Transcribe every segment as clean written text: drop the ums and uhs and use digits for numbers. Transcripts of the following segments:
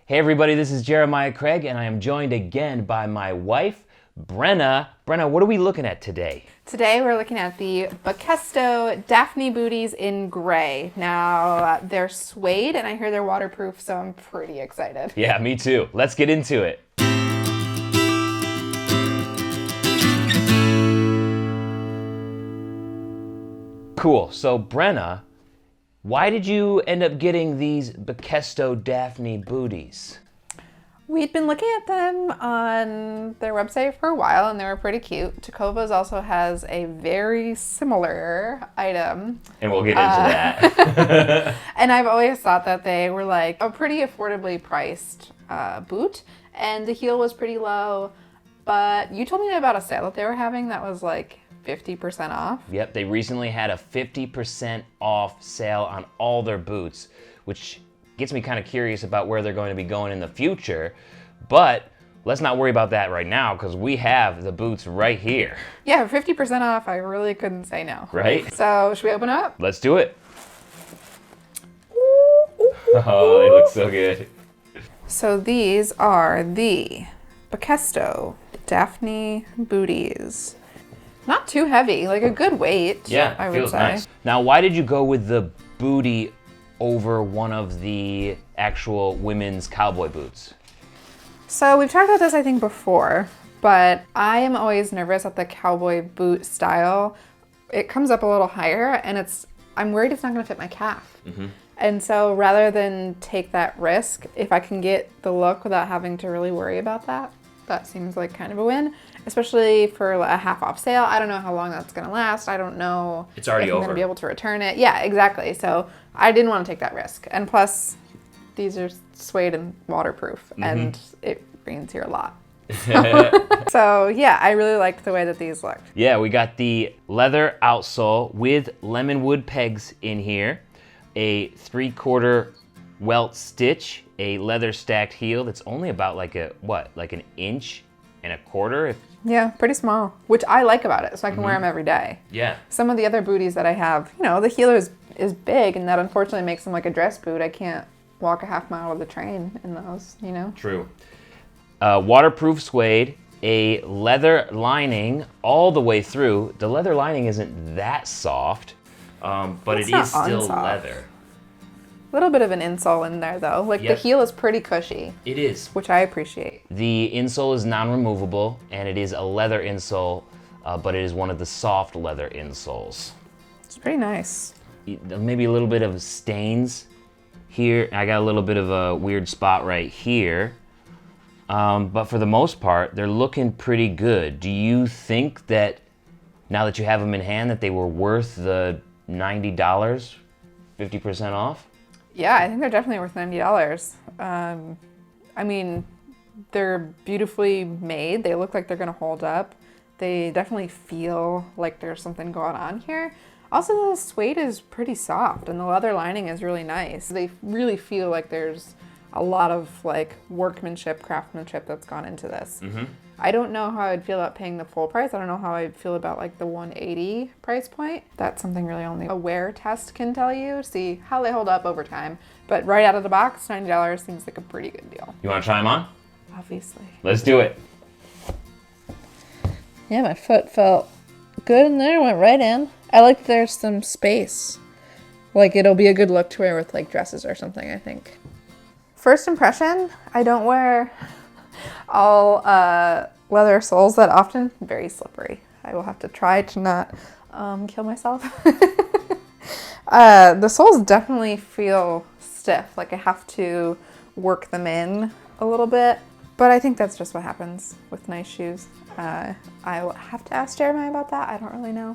Hey everybody, this is Jeremiah Craig, and I am joined again by my wife, Brenna. Brenna, what are we looking at today? Today we're looking at the Bachesto Daphne booties in gray. Now, they're suede, and I hear they're waterproof, so I'm pretty excited. Yeah, me too. Let's get into it. Cool. So, Brenna, why did you end up getting these Bachesto Daphne booties? We'd been looking at them on their website for a while, and they were pretty cute. Tecovas also has a very similar item. And we'll get into that. And I've always thought that they were like a pretty affordably priced boot, and the heel was pretty low. But you told me about a sale that they were having that was like 50% off. Yep, they recently had a 50% off sale on all their boots, which gets me kind of curious about where they're going to be going in the future. But let's not worry about that right now because we have the boots right here. Yeah, 50% off, I really couldn't say no. Right? So should we open up? Let's do it. Oh, they look so good. So these are the Bachesto Daphne booties. Not too heavy, like a good weight. Yeah, I would feels say. nice. Now, why did you go with the booty over one of the actual women's cowboy boots? So we've talked about this, I think, before, but I am always nervous at the cowboy boot style. It comes up a little higher, and I'm worried it's not going to fit my calf. Mm-hmm. And so rather than take that risk, if I can get the look without having to really worry about that, that seems like kind of a win, especially for a half off sale. I don't know how long that's going to last. I don't know It's already if I'm over. going to be able to return it. Yeah, exactly. So I didn't want to take that risk. And plus, these are suede and waterproof, and it rains here a lot. So yeah, I really liked the way that these looked. Yeah, we got the leather outsole with lemon wood pegs in here, a 3/4 welt stitch, a leather stacked heel that's only about like an inch and a quarter. Yeah, pretty small, which I like about it, so I can wear them every day. Yeah. Some of the other booties that I have, the heel is big, and that unfortunately makes them like a dress boot. I can't walk a half mile to the train in those, True. Waterproof suede, a leather lining all the way through. The leather lining isn't that soft, but It's it not is still unsoft. leather. A little bit of an insole in there, though. Like, Yep. the heel is pretty cushy, It is. which I appreciate. The insole is non-removable, and it is a leather insole, but it is one of the soft leather insoles. It's pretty nice. Maybe a little bit of stains here. I got a little bit of a weird spot right here. But for the most part, they're looking pretty good. Do you think that now that you have them in hand that they were worth the $90, 50% off? Yeah, I think they're definitely worth $90. I mean, they're beautifully made. They look like they're going to hold up. They definitely feel like there's something going on here. Also, the suede is pretty soft, and the leather lining is really nice. They really feel like there's a lot of like workmanship, craftsmanship that's gone into this. Mm-hmm. I don't know how I'd feel about paying the full price. I don't know how I'd feel about like the $180 price point. That's something really only a wear test can tell you, see how they hold up over time. But right out of the box, $90 seems like a pretty good deal. You want to try them on? Obviously. Let's do it. Yeah, my foot felt good in there, went right in. I like that there's some space. Like, it'll be a good look to wear with like dresses or something, I think. First impression, I don't wear all leather soles that often. Very slippery. I will have to try to not kill myself. The soles definitely feel stiff. Like I have to work them in a little bit. But I think that's just what happens with nice shoes. I will have to ask Jeremiah about that. I don't really know.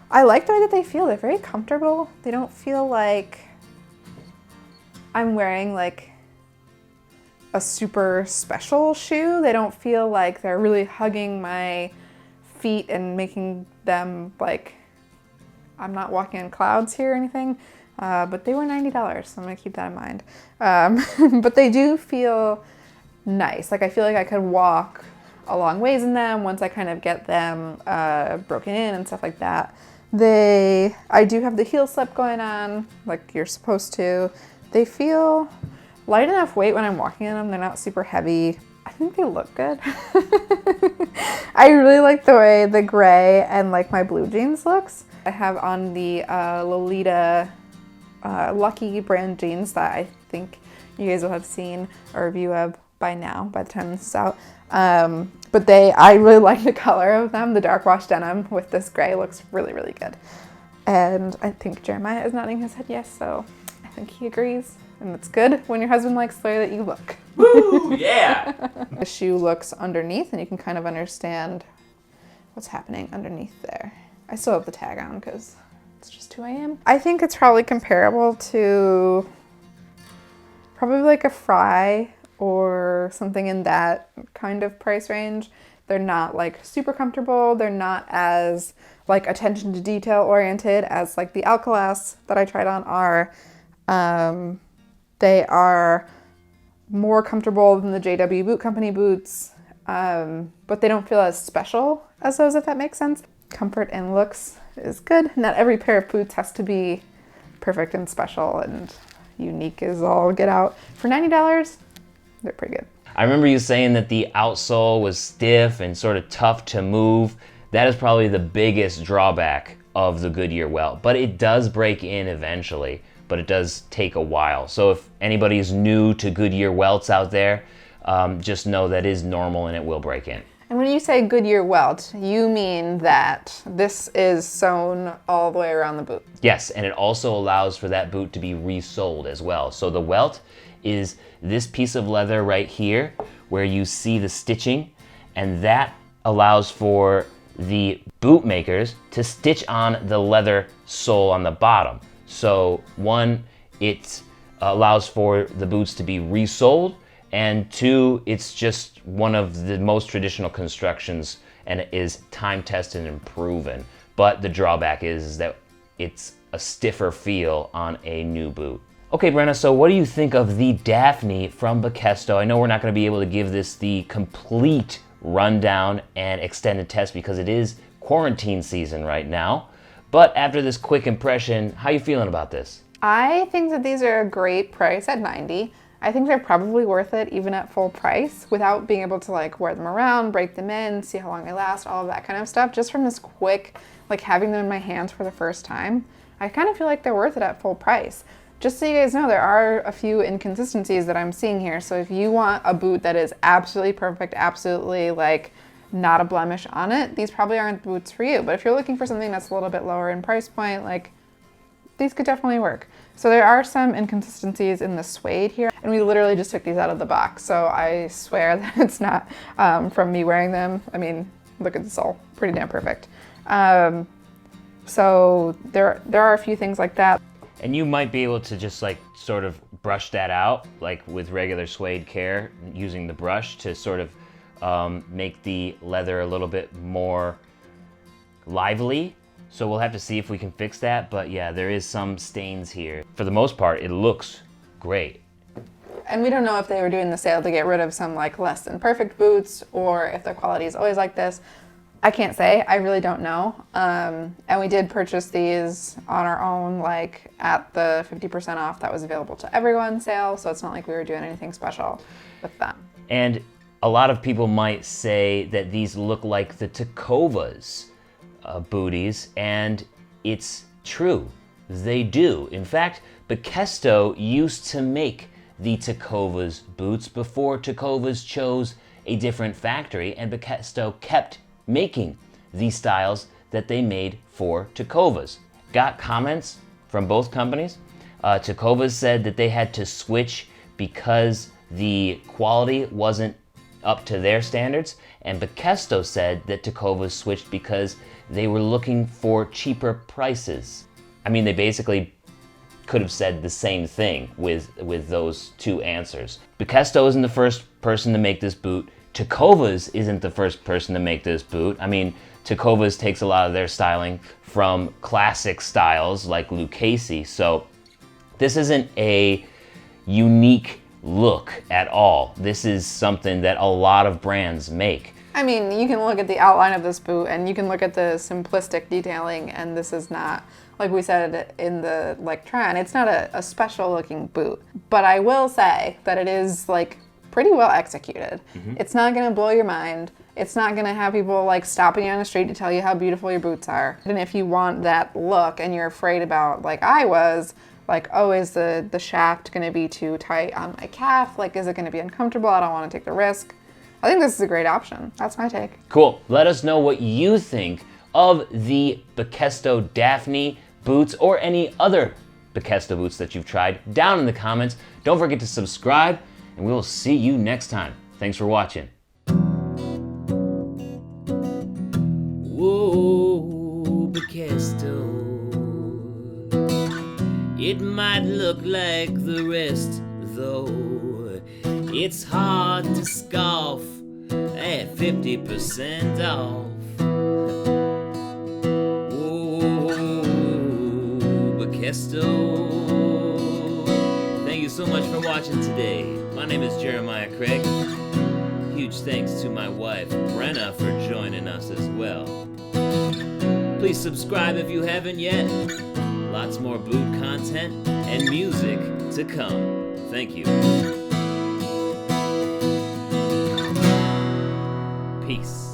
I like the way that they feel. They're very comfortable. They don't feel like I'm wearing like a super special shoe. They don't feel like they're really hugging my feet and making them like I'm not walking on clouds here or anything. But they were $90, so I'm gonna keep that in mind. But they do feel nice. Like I feel like I could walk a long ways in them once I kind of get them broken in and stuff like that. I do have the heel slip going on like you're supposed to. They feel light enough weight when I'm walking in them. They're not super heavy. I think they look good. I really like the way the gray and like my blue jeans looks. I have on the Lolita Lucky brand jeans that I think you guys will have seen a review of by now, by the time this is out. But I really like the color of them. The dark wash denim with this gray looks really, really good. And I think Jeremiah is nodding his head yes, so I think he agrees. And it's good when your husband likes the way that you look. Woo, yeah! The shoe looks underneath, and you can kind of understand what's happening underneath there. I still have the tag on because it's just who I am. I think it's probably comparable to probably like a Fry or something in that kind of price range. They're not like super comfortable. They're not as like attention to detail oriented as like the Alkalas that I tried on are. They are more comfortable than the JW Boot Company boots, but they don't feel as special as those, if that makes sense. Comfort and looks is good. Not every pair of boots has to be perfect and special and unique as all get out. For $90, they're pretty good. I remember you saying that the outsole was stiff and sort of tough to move. That is probably the biggest drawback of the Goodyear welt, but it does break in eventually, but it does take a while. So if anybody's new to Goodyear welts out there, just know that is normal and it will break in. And when you say Goodyear welt, you mean that this is sewn all the way around the boot? Yes, and it also allows for that boot to be resoled as well. So the welt is this piece of leather right here where you see the stitching, and that allows for the boot makers to stitch on the leather sole on the bottom. So one, it allows for the boots to be resoled, and two, it's just one of the most traditional constructions and it is time tested and proven. But the drawback is that it's a stiffer feel on a new boot. Okay, Brenna, so what do you think of the Daphne from Bachesto? I know we're not going to be able to give this the complete rundown and extended test because it is quarantine season right now. But after this quick impression, how you feeling about this? I think that these are a great price at $90. I think they're probably worth it even at full price without being able to like wear them around, break them in, see how long they last, all of that kind of stuff. Just from this quick, like having them in my hands for the first time, I kind of feel like they're worth it at full price. Just so you guys know, there are a few inconsistencies that I'm seeing here. So if you want a boot that is absolutely perfect, absolutely like not a blemish on it, these probably aren't the boots for you. But if you're looking for something that's a little bit lower in price point, like these could definitely work. So there are some inconsistencies in the suede here, and we literally just took these out of the box. So I swear that it's not from me wearing them. I mean, look at the sole, pretty damn perfect. So there are a few things like that. And you might be able to just like sort of brush that out, like with regular suede care, using the brush to sort of make the leather a little bit more lively. So we'll have to see if we can fix that, but yeah, there is some stains here. For the most part, it looks great. And we don't know if they were doing the sale to get rid of some like less than perfect boots or if their quality is always like this. I can't say, I really don't know. And we did purchase these on our own, like at the 50% off that was available to everyone sale. So it's not like we were doing anything special with them. And a lot of people might say that these look like the Tecovas booties, and it's true, they do. In fact, Bachesto used to make the Tecovas boots before Tecovas chose a different factory, and Bachesto kept making these styles that they made for Tecovas. Got comments from both companies. Tecovas said that they had to switch because the quality wasn't up to their standards, and Bachesto said that Tecovas switched because they were looking for cheaper prices. I mean, they basically could have said the same thing with those two answers. Bachesto isn't the first person to make this boot. Tecovas isn't the first person to make this boot. I mean, Tecovas takes a lot of their styling from classic styles like Lucchese, so this isn't a unique look at all. This is something that a lot of brands make. I mean, you can look at the outline of this boot and you can look at the simplistic detailing, and this is not like we said in the like trend, it's not a special looking boot. But I will say that it is like pretty well executed. It's not gonna blow your mind. It's not gonna have people like stopping you on the street to tell you how beautiful your boots are. And if you want that look and you're afraid about, like I was, like, oh, is the shaft gonna be too tight on my calf? Like, is it gonna be uncomfortable? I don't wanna take the risk. I think this is a great option. That's my take. Cool. Let us know what you think of the Bachesto Daphne boots or any other Bachesto boots that you've tried down in the comments. Don't forget to subscribe, and we will see you next time. Thanks for watching. Whoa, Bachesto. It might look like the rest, though. It's hard to scoff at 50% off. Bachesto. Thank you so much for watching today. My name is Jeremiah Craig. Huge thanks to my wife, Brenna, for joining us as well. Please subscribe if you haven't yet. Lots more boot content and music to come. Thank you. Peace.